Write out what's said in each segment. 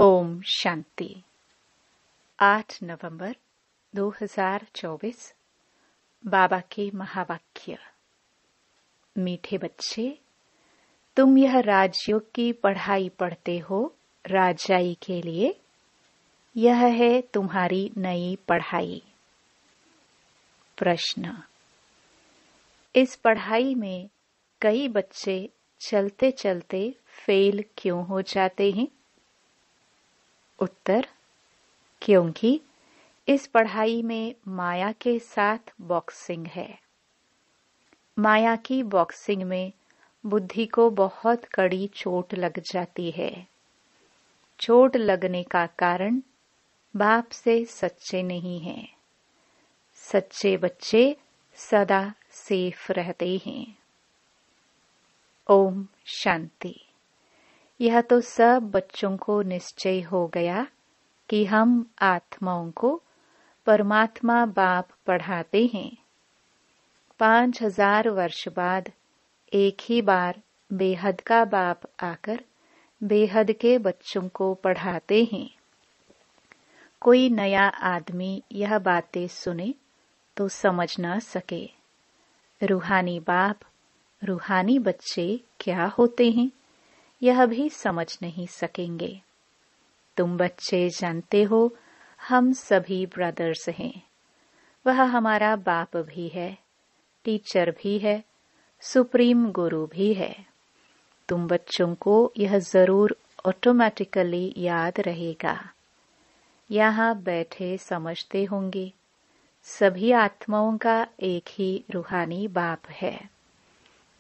ओम शांति। 8 नवंबर 2024 बाबा के महावाक्य। मीठे बच्चे, तुम यह राजयोग की पढ़ाई पढ़ते हो राजाई के लिए। यह है तुम्हारी नई पढ़ाई। प्रश्न। इस पढ़ाई में कई बच्चे चलते चलते फेल क्यों हो जाते हैं? उत्तर। क्योंकि इस पढ़ाई में माया के साथ बॉक्सिंग है। माया की बॉक्सिंग में बुद्धि को बहुत कड़ी चोट लग जाती है। चोट लगने का कारण बाप से सच्चे नहीं हैं। सच्चे बच्चे सदा सेफ रहते हैं। ओम शांति। यह तो सब बच्चों को निश्चय हो गया कि हम आत्माओं को परमात्मा बाप पढ़ाते हैं। 5000 वर्ष बाद एक ही बार बेहद का बाप आकर बेहद के बच्चों को पढ़ाते हैं। कोई नया आदमी यह बातें सुने तो समझ न सके। रूहानी बाप, रूहानी बच्चे क्या होते हैं यह भी समझ नहीं सकेंगे। तुम बच्चे जानते हो हम सभी ब्रदर्स हैं। वह हमारा बाप भी है, टीचर भी है, सुप्रीम गुरु भी है। तुम बच्चों को यह जरूर ऑटोमेटिकली याद रहेगा। यहाँ बैठे समझते होंगे सभी आत्माओं का एक ही रूहानी बाप है।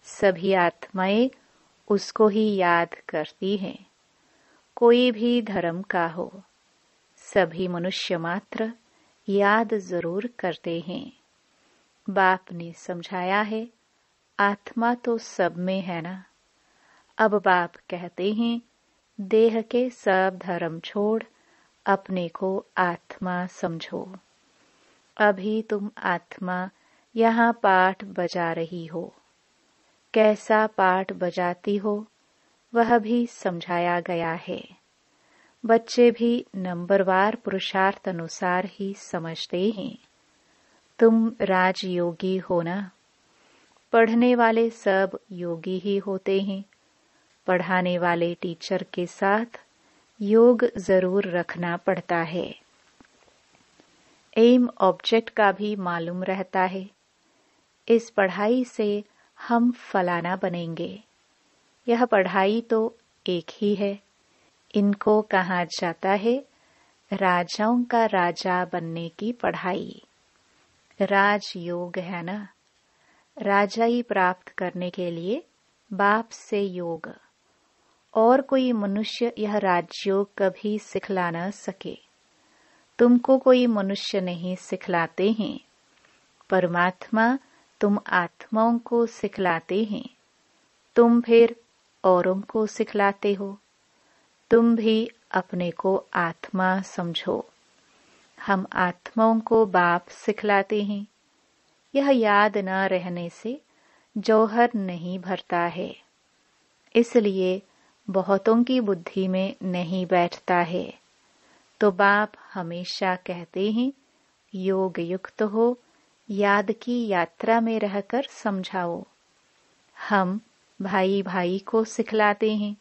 सभी आत्माएं उसको ही याद करती हैं। कोई भी धर्म का हो, सभी मनुष्य मात्र याद जरूर करते हैं। बाप ने समझाया है आत्मा तो सब में है ना। अब बाप कहते हैं देह के सब धर्म छोड़ अपने को आत्मा समझो। अभी तुम आत्मा यहाँ पाठ बजा रही हो। कैसा पाठ बजाती हो वह भी समझाया गया है। बच्चे भी नंबरवार पुरुषार्थ अनुसार ही समझते हैं। तुम राजयोगी हो ना। पढ़ने वाले सब योगी ही होते हैं। पढ़ाने वाले टीचर के साथ योग जरूर रखना पड़ता है। एम ऑब्जेक्ट का भी मालूम रहता है। इस पढ़ाई से हम फलाना बनेंगे। यह पढ़ाई तो एक ही है। इनको कहा जाता है राजाओं का राजा बनने की पढ़ाई। राजयोग है ना। राजाई प्राप्त करने के लिए बाप से योग। और कोई मनुष्य यह राजयोग कभी सिखला न सके। तुमको कोई मनुष्य नहीं सिखलाते हैं। परमात्मा तुम आत्माओं को सिखलाते हैं। तुम फिर औरों को सिखलाते हो। तुम भी अपने को आत्मा समझो। हम आत्माओं को बाप सिखलाते हैं। यह याद न रहने से जौहर नहीं भरता है। इसलिए बहुतों की बुद्धि में नहीं बैठता है। तो बाप हमेशा कहते हैं योग युक्त हो, याद की यात्रा में रहकर समझाओ। हम भाई भाई को सिखलाते हैं।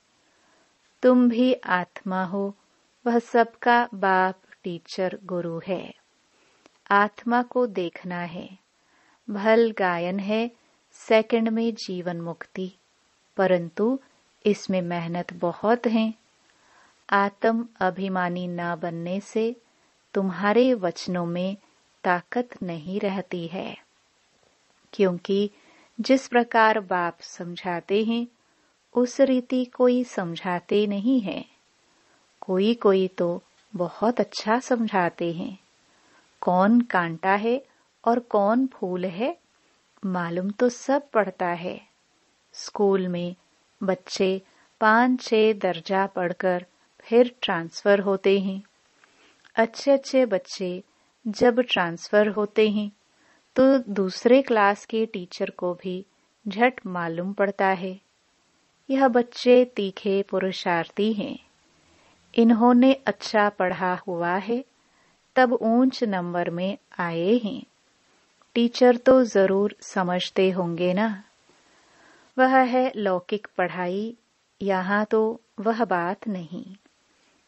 तुम भी आत्मा हो, वह सबका बाप टीचर गुरु है। आत्मा को देखना है। भल गायन है सेकंड में जीवन मुक्ति, परंतु इसमें मेहनत बहुत है। आत्म अभिमानी न बनने से तुम्हारे वचनों में ताकत नहीं रहती है। क्योंकि जिस प्रकार बाप समझाते हैं उस रीति कोई समझाते नहीं है। कोई कोई तो बहुत अच्छा समझाते हैं। कौन कांटा है और कौन फूल है मालूम तो सब पड़ता है। स्कूल में बच्चे 5-6 दर्जा पढ़कर फिर ट्रांसफर होते हैं। अच्छे अच्छे बच्चे जब ट्रांसफर होते हैं तो दूसरे क्लास के टीचर को भी झट मालूम पड़ता है। यह बच्चे तीखे पुरुषार्थी हैं। इन्होंने अच्छा पढ़ा हुआ है तब ऊंच नंबर में आए हैं। टीचर तो जरूर समझते होंगे ना। वह है लौकिक पढ़ाई, यहाँ तो वह बात नहीं।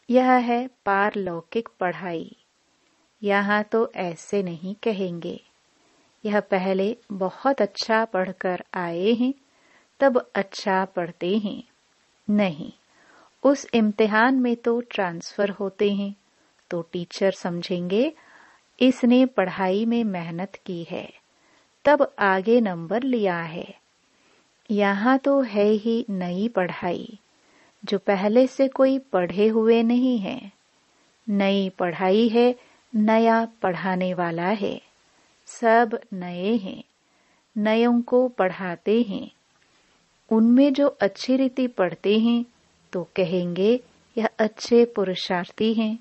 यह है पारलौकिक पढ़ाई, यहाँ तो ऐसे नहीं कहेंगे। यह पहले बहुत अच्छा पढ़कर आए हैं तब अच्छा पढ़ते हैं। नहीं, उस इम्तिहान में तो ट्रांसफर होते हैं तो टीचर समझेंगे इसने पढ़ाई में मेहनत की है तब आगे नंबर लिया है। यहाँ तो है ही नई पढ़ाई, जो पहले से कोई पढ़े हुए नहीं है। नई पढ़ाई है, नया पढ़ाने वाला है। सब नए हैं, नयों को पढ़ाते हैं। उनमें जो अच्छी रीति पढ़ते हैं तो कहेंगे यह अच्छे पुरुषार्थी हैं।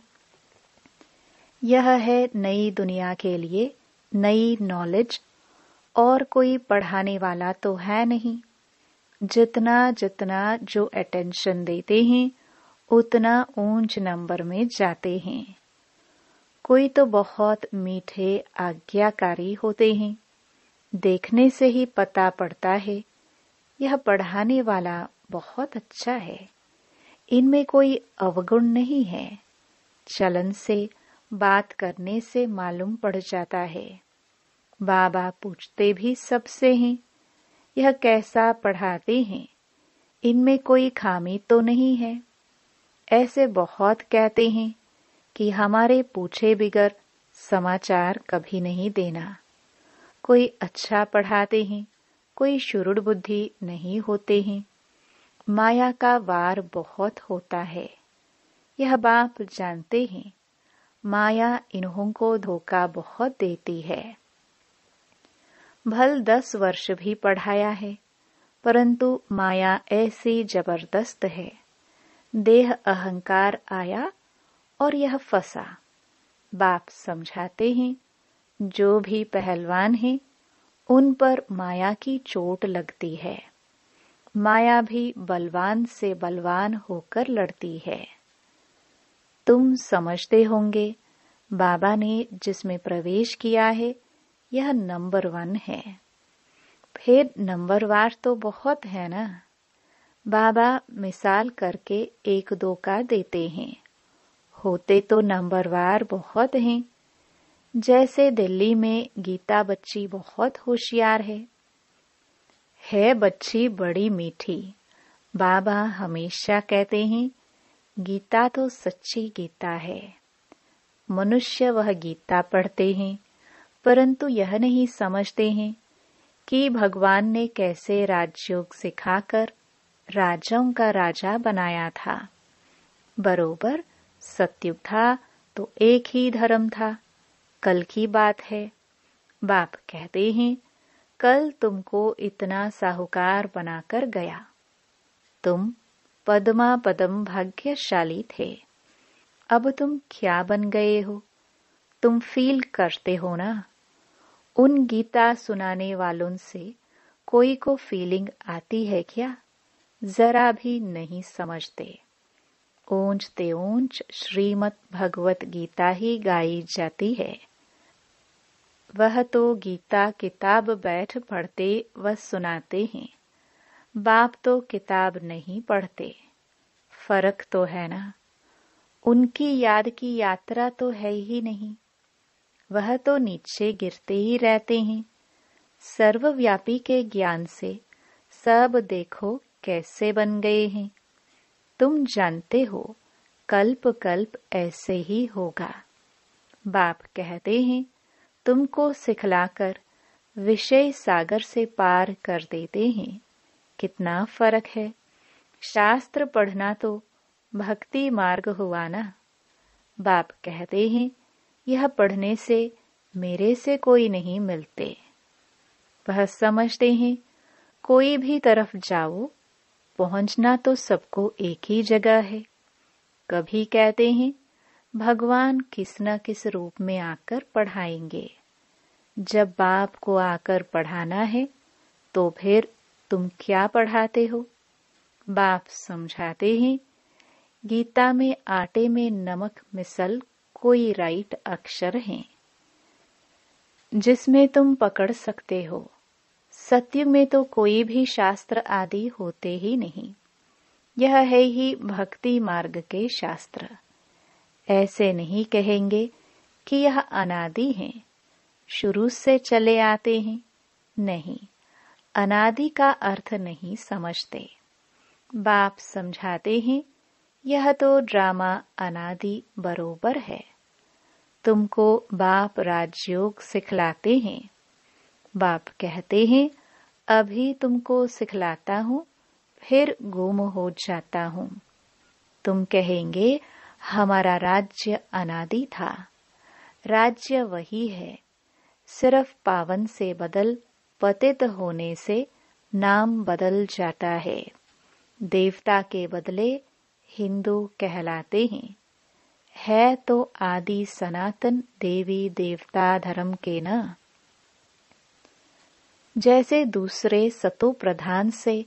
यह है नई दुनिया के लिए नई नॉलेज, और कोई पढ़ाने वाला तो है नहीं। जितना जितना जो अटेंशन देते हैं उतना ऊंच नंबर में जाते हैं। कोई तो बहुत मीठे आज्ञाकारी होते हैं, देखने से ही पता पड़ता है यह पढ़ाने वाला बहुत अच्छा है। इनमें कोई अवगुण नहीं है। चलन से, बात करने से मालूम पड़ जाता है। बाबा पूछते भी सबसे हैं, यह कैसा पढ़ाते हैं, इनमें कोई खामी तो नहीं है। ऐसे बहुत कहते हैं कि हमारे पूछे बिगर समाचार कभी नहीं देना। कोई अच्छा पढ़ाते हैं, कोई शुरुड़ बुद्धि नहीं होते हैं। माया का वार बहुत होता है, यह बाप जानते हैं। माया इन्हों को धोखा बहुत देती है। भल 10 वर्ष भी पढ़ाया है, परंतु माया ऐसी जबरदस्त है। देह अहंकार आया और यह फंसा। बाप समझाते हैं, जो भी पहलवान हैं उन पर माया की चोट लगती है। माया भी बलवान से बलवान होकर लड़ती है। तुम समझते होंगे बाबा ने जिसमें प्रवेश किया है यह नंबर 1 है। फिर नंबरवार तो बहुत है ना। बाबा मिसाल करके 1-2 का देते हैं, होते तो नंबरवार बहुत हैं। जैसे दिल्ली में गीता बच्ची बहुत होशियार है बच्ची बड़ी मीठी। बाबा हमेशा कहते हैं गीता तो सच्ची गीता है। मनुष्य वह गीता पढ़ते हैं, परंतु यह नहीं समझते हैं कि भगवान ने कैसे राजयोग सिखाकर राजाओं का राजा बनाया था। बरोबर सत्युग था तो एक ही धर्म था। कल की बात है। बाप कहते हैं कल तुमको इतना साहूकार बनाकर गया। तुम पद्मा पदम भाग्यशाली थे। अब तुम क्या बन गए हो, तुम फील करते हो ना। उन गीता सुनाने वालों से कोई को फीलिंग आती है क्या? जरा भी नहीं समझते। ऊंच ते ऊंच श्रीमद् भगवत गीता ही गाई जाती है। वह तो गीता किताब बैठ पढ़ते व सुनाते हैं। बाप तो किताब नहीं पढ़ते। फर्क तो है ना। उनकी याद की यात्रा तो है ही नहीं। वह तो नीचे गिरते ही रहते हैं। सर्वव्यापी के ज्ञान से सब देखो कैसे बन गए हैं। तुम जानते हो कल्प कल्प ऐसे ही होगा। बाप कहते हैं तुमको सिखलाकर विषय सागर से पार कर देते हैं। कितना फर्क है। शास्त्र पढ़ना तो भक्ति मार्ग हुआ ना। बाप कहते हैं यह पढ़ने से मेरे से कोई नहीं मिलते। वह समझते हैं कोई भी तरफ जाओ पहुंचना तो सबको एक ही जगह है। कभी कहते हैं भगवान किस न किस रूप में आकर पढ़ाएंगे। जब बाप को आकर पढ़ाना है तो फिर तुम क्या पढ़ाते हो? बाप समझाते हैं गीता में आटे में नमक मिसल कोई राइट अक्षर हैं जिसमें तुम पकड़ सकते हो। सत्य में तो कोई भी शास्त्र आदि होते ही नहीं। यह है ही भक्ति मार्ग के शास्त्र। ऐसे नहीं कहेंगे कि यह अनादि हैं, शुरू से चले आते हैं। नहीं, अनादि का अर्थ नहीं समझते। बाप समझाते हैं यह तो ड्रामा अनादि बरोबर है। तुमको बाप राजयोग सिखलाते हैं। बाप कहते हैं अभी तुमको सिखलाता हूँ, फिर गुम हो जाता हूँ। तुम कहेंगे हमारा राज्य अनादि था। राज्य वही है, सिर्फ पावन से बदल पतित होने से नाम बदल जाता है। देवता के बदले हिंदू कहलाते हैं। है तो आदि सनातन देवी देवता धर्म के न। जैसे दूसरे सतो प्रधान से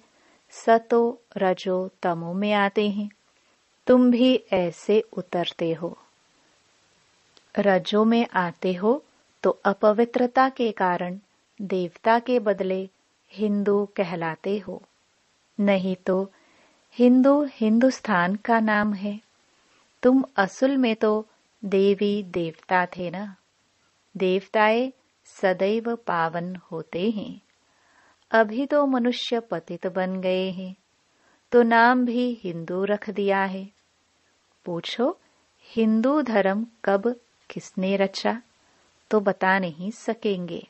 सतो रजो तमो में आते हैं, तुम भी ऐसे उतरते हो। रजो में आते हो तो अपवित्रता के कारण देवता के बदले हिंदू कहलाते हो। नहीं तो हिंदू हिंदुस्तान का नाम है। तुम असल में तो देवी देवता थे ना। देवताएं सदैव पावन होते हैं। अभी तो मनुष्य पतित बन गए हैं, तो नाम भी हिंदू रख दिया है। पूछो हिंदू धर्म कब किसने रचा, तो बता नहीं सकेंगे।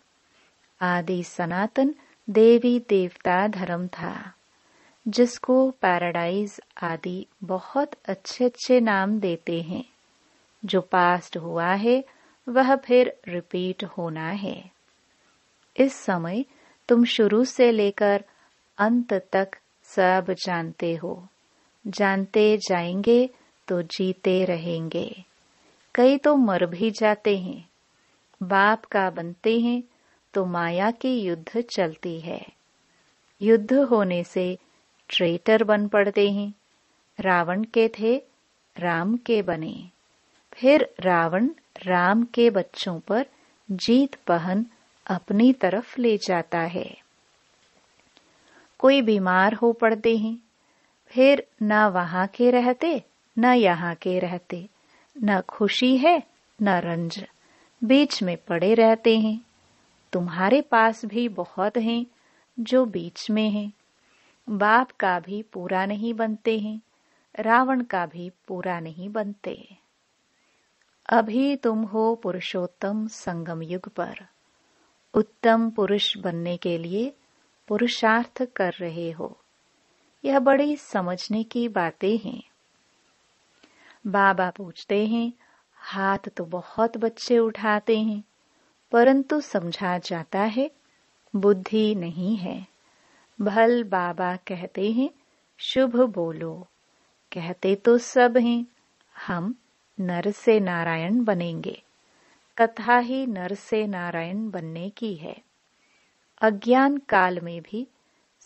आदि सनातन देवी देवता धर्म था, जिसको पैराडाइज आदि बहुत अच्छे अच्छे नाम देते हैं। जो पास्ट हुआ है वह फिर रिपीट होना है। इस समय तुम शुरू से लेकर अंत तक सब जानते हो। जानते जाएंगे तो जीते रहेंगे। कई तो मर भी जाते हैं। बाप का बनते हैं तो माया की युद्ध चलती है। युद्ध होने से ट्रेटर बन पड़ते हैं। रावण के थे, राम के बने। फिर रावण राम के बच्चों पर जीत पहन अपनी तरफ ले जाता है। कोई बीमार हो पड़ते हैं, फिर न वहां के रहते न यहाँ के रहते, न खुशी है न रंज, बीच में पड़े रहते हैं। तुम्हारे पास भी बहुत हैं जो बीच में हैं। बाप का भी पूरा नहीं बनते हैं, रावण का भी पूरा नहीं बनते। अभी तुम हो पुरुषोत्तम संगम युग पर। उत्तम पुरुष बनने के लिए पुरुषार्थ कर रहे हो। यह बड़ी समझने की बातें हैं। बाबा पूछते हैं, हाथ तो बहुत बच्चे उठाते हैं, परंतु समझा जाता है बुद्धि नहीं है। भल बाबा कहते हैं शुभ बोलो। कहते तो सब हैं, हम नर से नारायण बनेंगे। कथा ही नर से नारायण बनने की है। अज्ञान काल में भी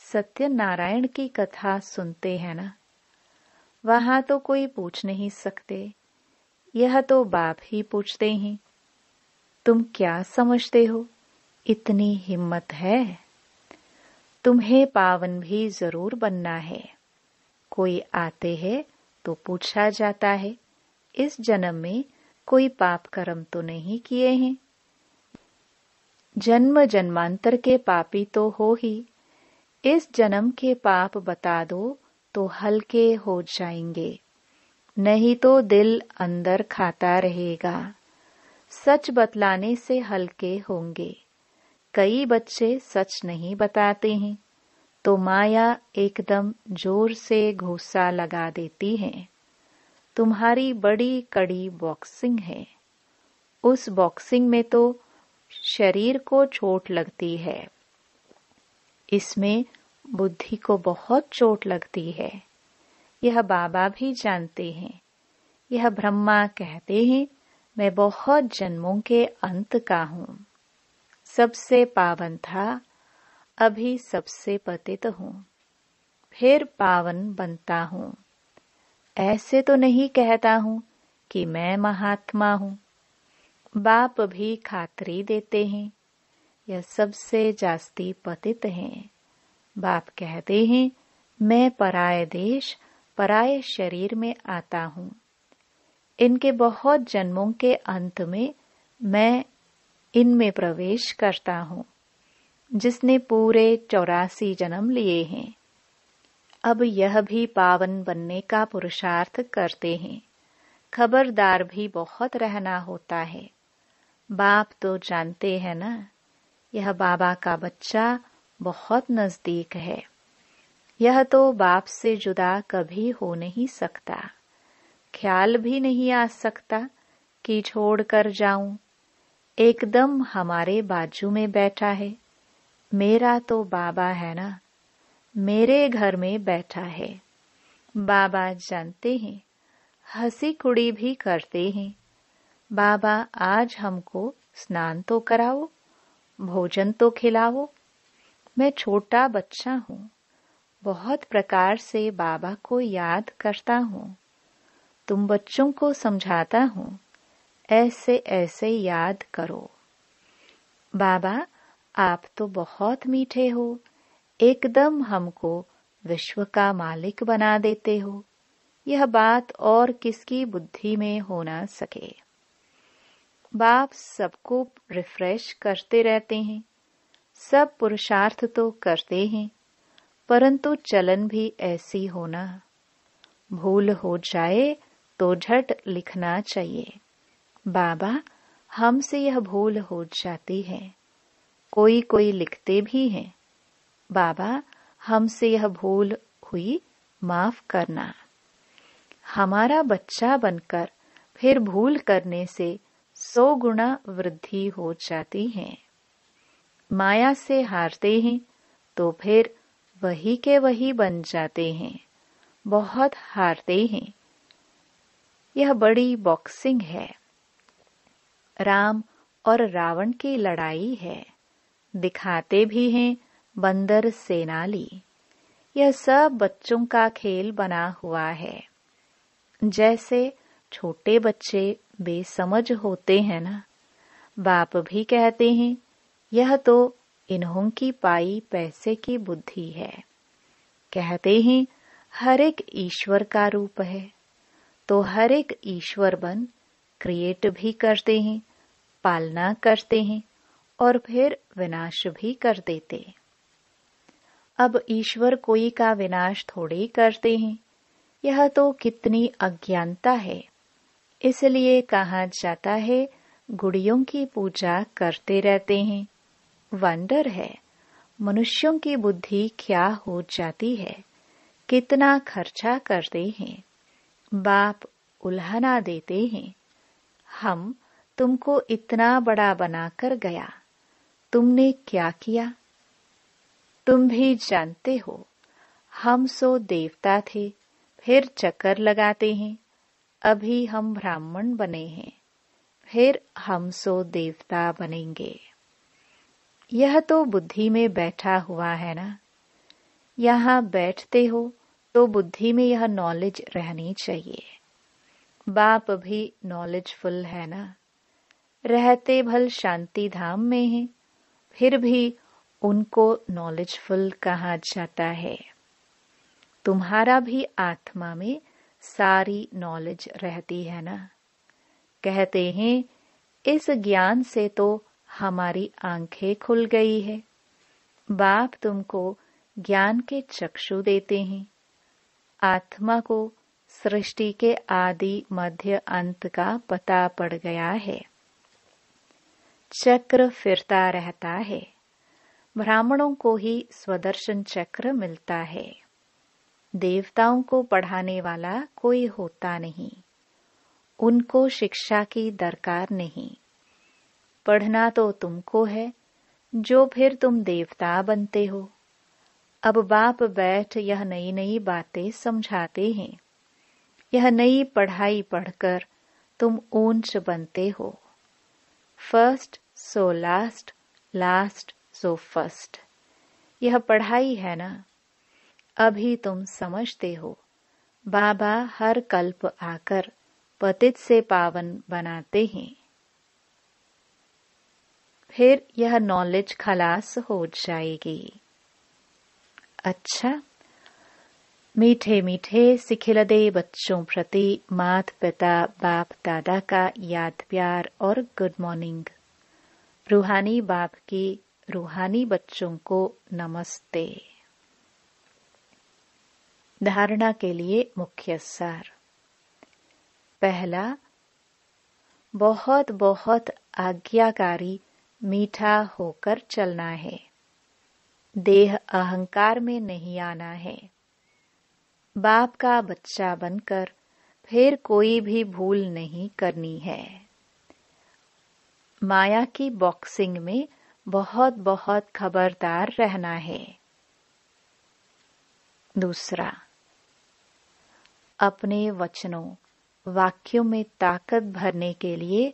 सत्यनारायण की कथा सुनते हैं ना। वहां तो कोई पूछ नहीं सकते, यह तो बाप ही पूछते हैं। तुम क्या समझते हो, इतनी हिम्मत है? तुम्हें पावन भी जरूर बनना है। कोई आते हैं तो पूछा जाता है, इस जन्म में कोई पाप कर्म तो नहीं किए हैं? जन्म जन्मांतर के पापी तो हो ही। इस जन्म के पाप बता दो तो हल्के हो जाएंगे, नहीं तो दिल अंदर खाता रहेगा। सच बतलाने से हल्के होंगे। कई बच्चे सच नहीं बताते हैं तो माया एकदम जोर से घूसा लगा देती है। तुम्हारी बड़ी कड़ी बॉक्सिंग है। उस बॉक्सिंग में तो शरीर को चोट लगती है, इसमें बुद्धि को बहुत चोट लगती है। यह बाबा भी जानते हैं। यह ब्रह्मा कहते हैं मैं बहुत जन्मों के अंत का हूँ। सबसे पावन था, अभी सबसे पतित हूँ, फिर पावन बनता हूँ। ऐसे तो नहीं कहता हूँ कि मैं महात्मा हूँ। बाप भी खातरी देते हैं, यह सबसे जास्ती पतित हैं। बाप कहते हैं, मैं पराये देश पराये शरीर में आता हूँ। इनके बहुत जन्मों के अंत में मैं इनमें प्रवेश करता हूँ, जिसने पूरे 84 जन्म लिए हैं। अब यह भी पावन बनने का पुरुषार्थ करते हैं। खबरदार भी बहुत रहना होता है। बाप तो जानते हैं ना, यह बाबा का बच्चा बहुत नजदीक है। यह तो बाप से जुदा कभी हो नहीं सकता। ख्याल भी नहीं आ सकता कि छोड़कर जाऊं। एकदम हमारे बाजू में बैठा है। मेरा तो बाबा है ना, मेरे घर में बैठा है। बाबा जानते हैं, हंसी कुड़ी भी करते हैं। बाबा आज हमको स्नान तो कराओ, भोजन तो खिलाओ। मैं छोटा बच्चा हूँ, बहुत प्रकार से बाबा को याद करता हूँ। तुम बच्चों को समझाता हूँ, ऐसे ऐसे याद करो। बाबा आप तो बहुत मीठे हो, एकदम हमको विश्व का मालिक बना देते हो। यह बात और किसकी बुद्धि में हो ना सके। बाप सबको रिफ्रेश करते रहते हैं। सब पुरुषार्थ तो करते हैं, परंतु चलन भी ऐसी होना। भूल हो जाए तो झट लिखना चाहिए, बाबा हमसे यह भूल हो जाती है। कोई कोई लिखते भी हैं, बाबा हमसे यह भूल हुई, माफ करना। हमारा बच्चा बनकर फिर भूल करने से 100 गुना वृद्धि हो जाती है। माया से हारते हैं तो फिर वही के वही बन जाते हैं। बहुत हारते हैं। यह बड़ी बॉक्सिंग है। राम और रावण की लड़ाई है। दिखाते भी हैं बंदर सेनाली। यह सब बच्चों का खेल बना हुआ है। जैसे छोटे बच्चे बेसमझ होते हैं ना, बाप भी कहते हैं यह तो इन्हों की पाई पैसे की बुद्धि है। कहते हैं हर एक ईश्वर का रूप है, तो हर एक ईश्वर बन क्रिएट भी करते हैं, पालना करते हैं और फिर विनाश भी कर देते। अब ईश्वर कोई का विनाश थोड़े करते हैं। यह तो कितनी अज्ञानता है। इसलिए कहा जाता है गुड़ियों की पूजा करते रहते हैं। वंडर है, मनुष्यों की बुद्धि क्या हो जाती है, कितना खर्चा करते हैं। बाप उल्हाना देते हैं, हम तुमको इतना बड़ा बनाकर गया, तुमने क्या किया? तुम भी जानते हो, हम सो देवता थे, फिर चक्कर लगाते हैं। अभी हम ब्राह्मण बने हैं, फिर हम सो देवता बनेंगे। यह तो बुद्धि में बैठा हुआ है ना। यहाँ बैठते हो तो बुद्धि में यह नॉलेज रहनी चाहिए। बाप भी नॉलेजफुल है ना। रहते भल शांति धाम में हैं, फिर भी उनको नॉलेजफुल कहा जाता है। तुम्हारा भी आत्मा में सारी नॉलेज रहती है ना। कहते हैं इस ज्ञान से तो हमारी आंखें खुल गई है। बाप तुमको ज्ञान के चक्षु देते हैं। आत्मा को सृष्टि के आदि मध्य अंत का पता पड़ गया है। चक्र फिरता रहता है। ब्राह्मणों को ही स्वदर्शन चक्र मिलता है। देवताओं को पढ़ाने वाला कोई होता नहीं। उनको शिक्षा की दरकार नहीं। पढ़ना तो तुमको है, जो फिर तुम देवता बनते हो। अब बाप बैठ यह नई नई बातें समझाते हैं। यह नई पढ़ाई पढ़कर तुम ऊंच बनते हो। First so last, last so first. यह पढ़ाई है ना। अभी तुम समझते हो। बाबा हर कल्प आकर पतित से पावन बनाते हैं। फिर यह नॉलेज खलास हो जाएगी। अच्छा, मीठे मीठे सिखिलदे बच्चों प्रति माता पिता बाप दादा का याद प्यार और गुड मॉर्निंग। रूहानी बाप की रूहानी बच्चों को नमस्ते। धारणा के लिए मुख्य सार। पहला, बहुत बहुत आज्ञाकारी मीठा होकर चलना है। देह अहंकार में नहीं आना है। बाप का बच्चा बनकर फिर कोई भी भूल नहीं करनी है। माया की बॉक्सिंग में बहुत बहुत खबरदार रहना है। दूसरा, अपने वचनों वाक्यों में ताकत भरने के लिए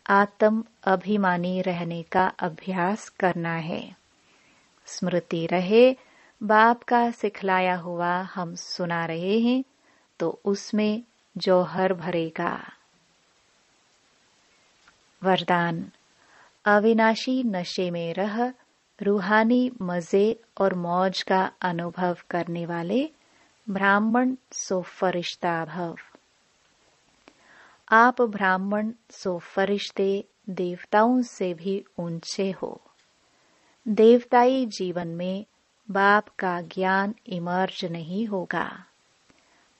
आत्म अभिमानी रहने का अभ्यास करना है। स्मृति रहे, बाप का सिखलाया हुआ हम सुना रहे हैं तो उसमें जौहर भरेगा। वरदान। अविनाशी नशे में रह रूहानी मजे और मौज का अनुभव करने वाले ब्राह्मण सो फरिश्ता भव। आप ब्राह्मण सो फरिश्ते देवताओं से भी ऊंचे हो। देवताई जीवन में बाप का ज्ञान इमर्ज नहीं होगा।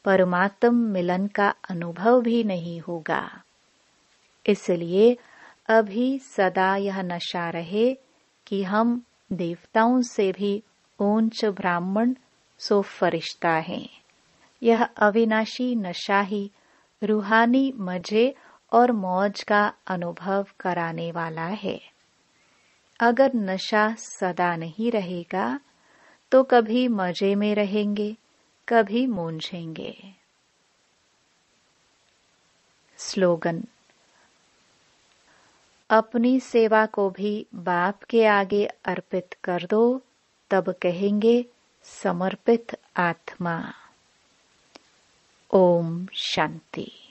परमात्म मिलन का अनुभव भी नहीं होगा। इसलिए अभी सदा यह नशा रहे कि हम देवताओं से भी ऊंच ब्राह्मण सो फरिश्ता हैं। यह अविनाशी नशा ही रूहानी मजे और मौज का अनुभव कराने वाला है। अगर नशा सदा नहीं रहेगा तो कभी मजे में रहेंगे, कभी मूंझेंगे। स्लोगन। अपनी सेवा को भी बाप के आगे अर्पित कर दो, तब कहेंगे समर्पित आत्मा। ओम शांति।